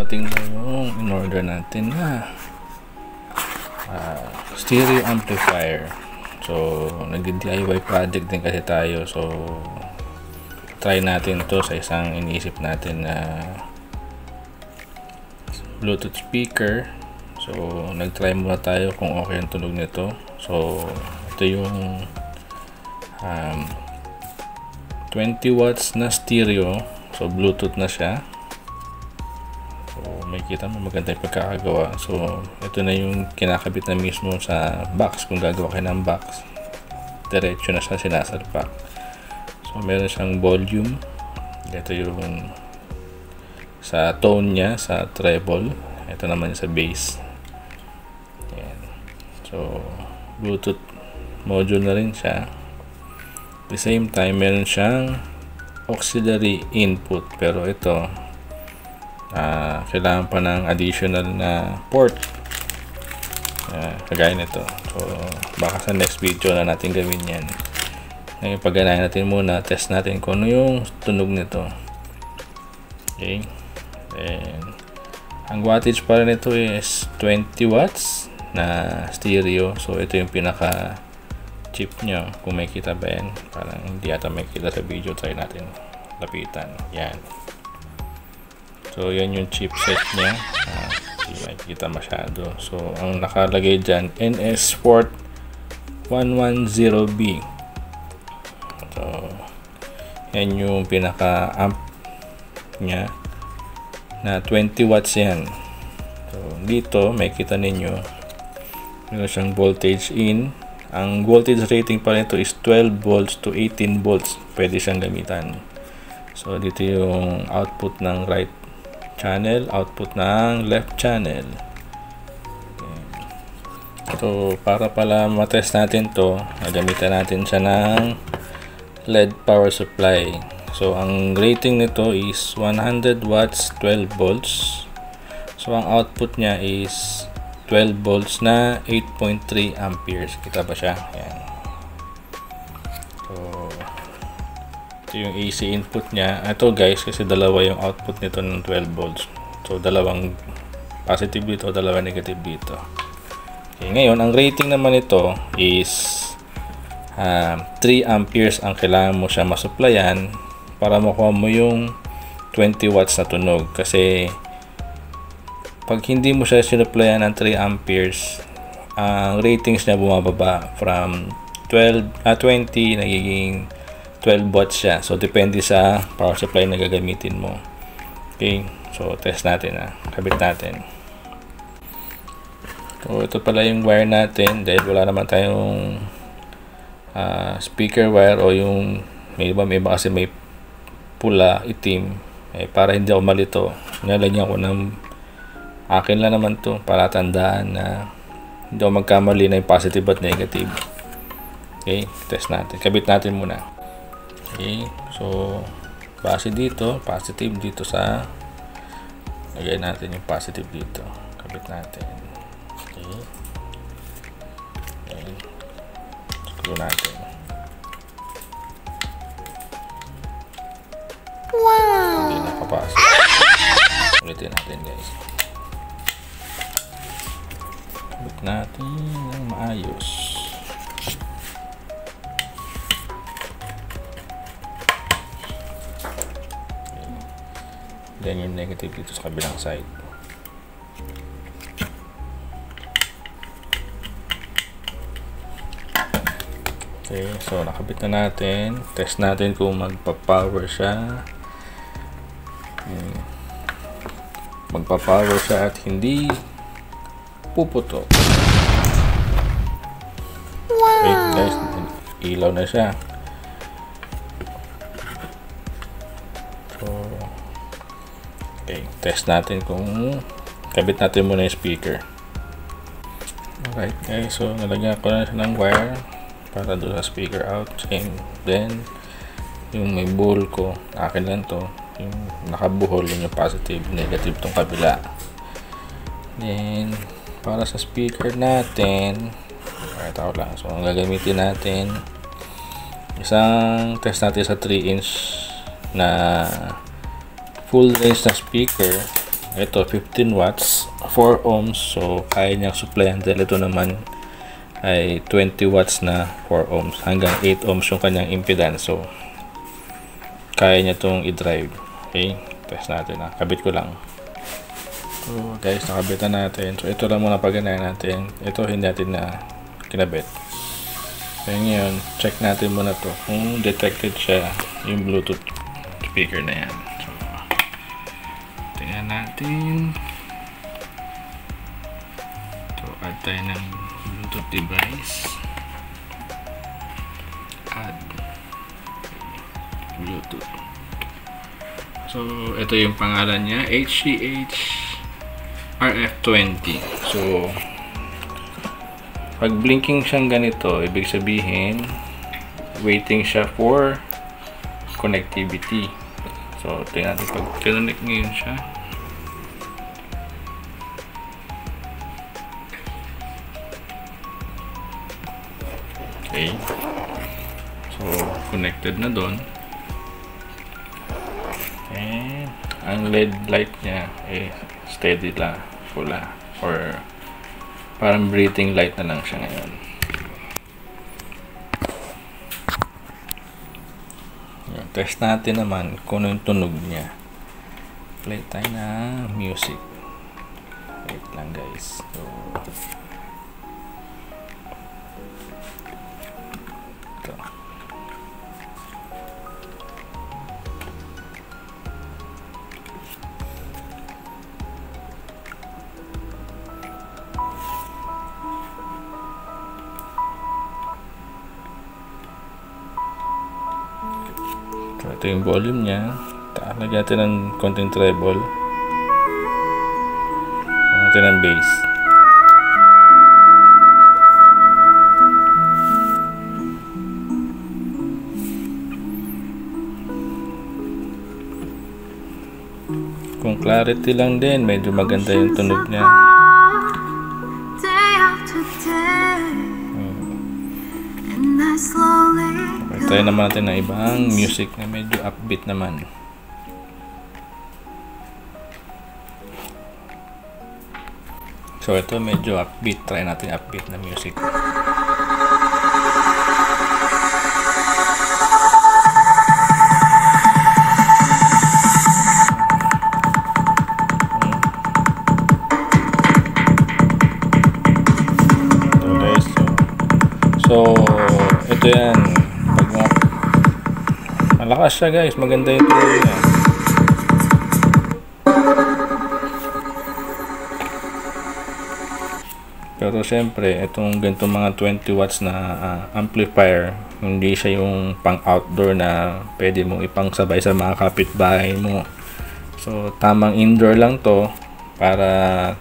dumating na yung in-order natin na stereo amplifier. So nag-DIY project din kasi tayo, so try natin to sa isang iniisip natin na Bluetooth speaker. So nag-try muna tayo kung okay ang tunog nito. So ito yung 20 watts na stereo, so Bluetooth na siya. So may kita mo maganda yung pagkakagawa. So ito na yung kinakabit na mismo sa box. Kung gagawa kayo ng box, diretso na siya sinasalpak. So meron siyang volume. Ito yung sa tone niya, sa treble. Ito naman sa bass. Ayan. So Bluetooth module na rin siya. At the same time meron siyang auxiliary input, pero ito kailangan pa ng additional na port kagaya nito. So baka sa next video na natin gawin yan. Ngayon pagganahin natin muna, test natin kung ano yung tunog nito. Okay, and ang wattage para nito is 20 watts na stereo. So ito yung pinaka chip nyo, kung may kita ba yan. Parang hindi ata may kita sa video. Try natin lapitan. Yan. So yan yung chipset nya. Hindi makikita masyado. So ang nakalagay dyan, NS Port 110B. So yan yung pinaka amp nya na 20 watts yan. So dito may kita ninyo meron siyang voltage in. Ang voltage rating pa nito is 12 volts to 18 volts. Pwede siyang gamitan. So dito yung output ng right channel, output ng left channel. Okay. So para pala matest natin to, gamitan natin siya ng LED power supply. So ang rating nito is 100 watts 12 volts. So ang output niya is 12 volts na 8.3 amperes. Kita ba siya? Ayan. So ito yung AC input niya. Ito guys, kasi dalawa yung output nito ng 12 volts. So dalawang positive dito, dalawang negative dito. Okay, ngayon ang rating naman ito is 3 amperes ang kailangan mo siya masupplyan para makuha mo yung 20 watts na tunog. Kasi pag hindi mo siya sinupplyan ng 3 amperes, ang ratings niya bumababa from 20 nagiging 12 watts siya. So depende sa power supply na gagamitin mo. Okay, so test natin kabit natin. So ito pala yung wire natin, dahil wala naman tayong speaker wire, o yung may iba kasi may pula, itim, para hindi ako malito, nalagyan ko ng akin lang naman to para tandaan na hindi ako magkamali na yung positive at negative. Okay, test natin, kabit natin muna. Okay, so base dito, positive dito sa lagay natin yung positive dito, kabit natin. Okay, okay. Screw natin. Wow, hindi nakapasok. Ulitin natin guys, kabit natin ng maayos. Then yung negative dito sa kabilang side. Okay, so nakabit na natin. Test natin kung magpa-power siya. Magpa-power siya at hindi puputok. Wow. Okay guys, ilaw na siya. Okay, test natin kung kabit natin muna yung speaker. Alright guys, so nalagyan ko na siya ng wire para doon sa speaker out. And then yung may buhol ko, akin lang to, yung nakabuhol, yung positive, negative tong kabila. Then para sa speaker natin, alright ako lang, so ang gagamitin natin, isang test natin sa 3 inch na full range na speaker. ito 15 watts, 4 ohms, so kaya niyang supplyan dahil ito naman ay 20 watts na 4 ohms hanggang 8 ohms yung kanyang impedance, so kaya niya itong i-drive. Okay, test natin na. Kabit ko lang. So guys, nakabit na natin. So ito lang muna paganayan natin. Ito hindi natin na kinabit. So ngayon, check natin muna to kung detected siya yung Bluetooth speaker na yan. So tingnan natin. So add tayo ng Bluetooth device. Add Bluetooth. So ito yung pangalan niya, HCH RF20. So pag blinking siyang ganito, ibig sabihin waiting siya for connectivity. So tingnan natin pag connect ngayon siya. Okay, so connected na doon. And ang LED light niya steady lang, pula, or parang breathing light na lang siya ngayon. Test natin naman kung ano yung tunog niya. Play tayo na music. Wait lang guys. So ito. So, ito yung volume niya. Lagyan natin ng konting treble. Lagyan natin ng bass. Kung clarity lang din, medyo maganda yung tunog niya. Tayo naman natin ng ibang music na medyo upbeat naman. So ito medyo upbeat. Try natin upbeat na music. So ito yan. Malakas siya guys, maganda yung tuloy niya. Pero syempre, itong ganitong mga 20 watts na amplifier, hindi siya yung pang outdoor na pwede mong ipangsabay sa mga kapitbahay mo. So tamang indoor lang to para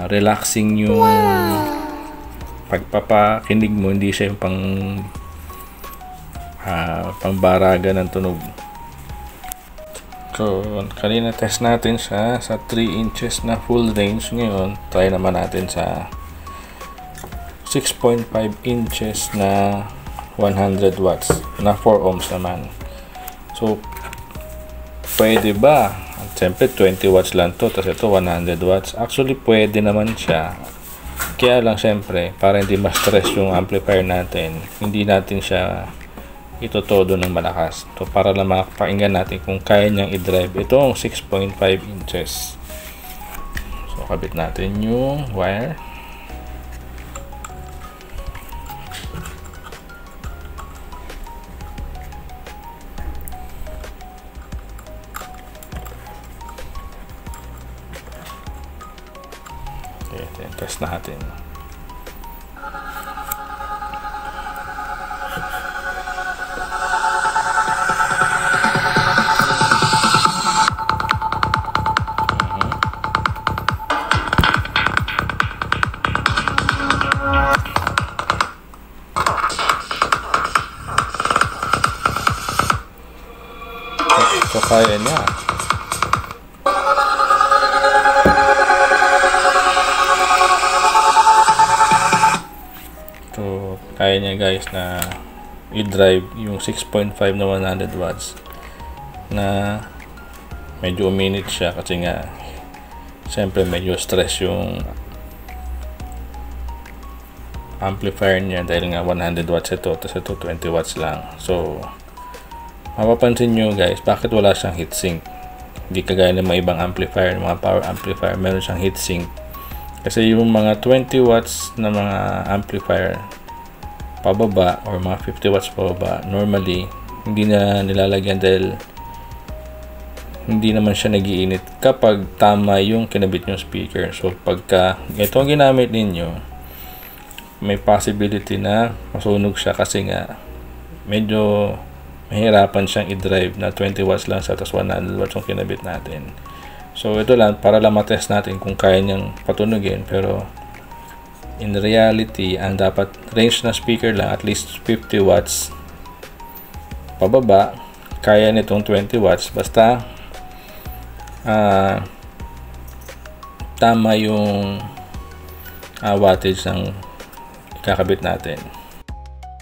relaxing yung pagpapakinig mo, hindi siya yung pangbaraga ng tunog. So kanina test natin siya sa 3 inches na full range. Ngayon try naman natin sa 6.5 inches na 100 watts na 4 ohms naman. So pwede ba? At siyempre 20 watts lang to, tapos ito 100 watts. Actually pwede naman siya, kaya lang siyempre para hindi ma-stress yung amplifier natin, hindi natin siya ito todo ng malakas. So para lang makapakinggan natin kung kaya niyang i-drive itong 6.5 inches. So kabit natin yung wire. Okay, test natin. So kaya niya. So kaya niya guys na i-drive yung 6.5 na 100 watts na medyo uminit siya kasi nga siyempre medyo stress yung amplifier niya dahil nga 100 watts ito, tapos ito 20 watts lang. So mapapansin nyo guys, bakit wala siyang heatsink? Hindi kagaya ng mga ibang amplifier, mga power amplifier, meron siyang heatsink. Kasi yung mga 20 watts na mga amplifier pababa or mga 50 watts pababa, normally hindi na nilalagyan dahil hindi naman siya nagiinit kapag tama yung kinabit yung speaker. So pagka ito ang ginamit ninyo, may possibility na masunog siya kasi nga medyo mahirapan siyang i-drive na 20 watts lang sa tapos 100 watts yung kinabit natin. So ito lang para lang matest natin kung kaya niyang patunugin, pero in reality ang dapat range na speaker lang at least 50 watts pababa. Kaya nitong 20 watts basta tama yung wattage ng kakabit natin.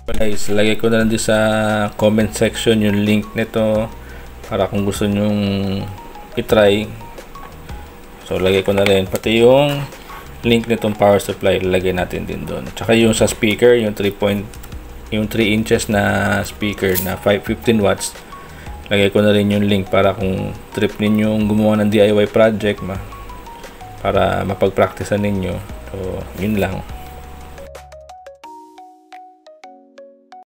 Guys, lagay ko na lang din sa comment section yung link nito para kung gusto nyong itry. So lagay ko na rin pati yung link nitong power supply, lagay natin din doon. Tsaka yung sa speaker, yung 3 inches na speaker na 15 watts, lagay ko na rin yung link para kung trip ninyong gumawa ng DIY project para mapag-practicean ninyo. So yun lang.